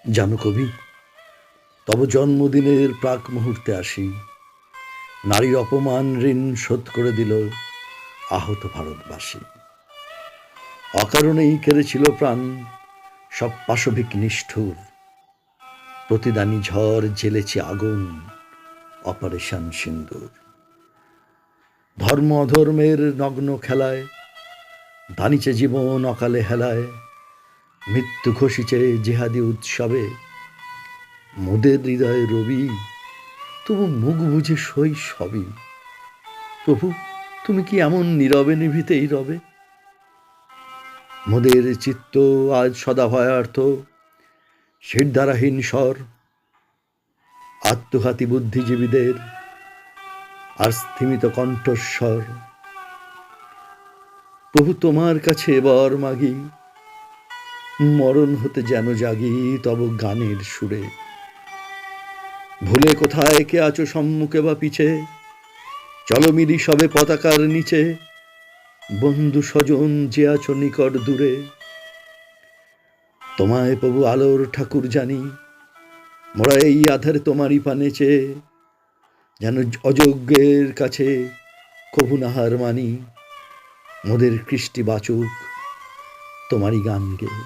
জানো কবি, তব জন্মদিনের প্রাক মুহূর্তে আসি, নারীর অপমান ঋণ শোধ করে দিল আহত ভারতবাসী। অকারণেই কেড়েছিল প্রাণ সব পাশবিক নিষ্ঠুর, প্রতিদানী ঝড় জ্বেলেছে আগুন, অপারেশন সিন্দুর। ধর্ম অধর্মের নগ্ন খেলায় দানিছে জীবন অকালে হেলায়, মৃত্যু ঘোষিছে জেহাদি উৎসবে, মোদের হৃদয়ে রবি, তবু মুখ বুঝে সই সবই। প্রভু, তুমি কি এমন নীরবে নিভিতেই রবে? মোদের চিত্ত আজ সদা ভয়ার্থ, শিরধারাহীন স্বর, আত্মঘাতী বুদ্ধিজীবীদের আর স্থিমিত কণ্ঠস্বর। প্রভু, তোমার কাছে এবার মাগি, মরণ হতে যেন জাগি তব গানের সুরে। ভুলে কোথায় কে আছো সম্মুখে বা পিছে, চলো মিলি সবে পতাকার নিচে, বন্ধু স্বজন যে আছো নিকট দূরে। তোমায় প্রভু আলোর ঠাকুর জানি, মোরা এই আধারে তোমারই পানে চেয়ে, যেন অযোগ্যের কাছে কভু নাহার মানি, মোদের কৃষ্টি বাচুক তোমারই গান গেয়ে।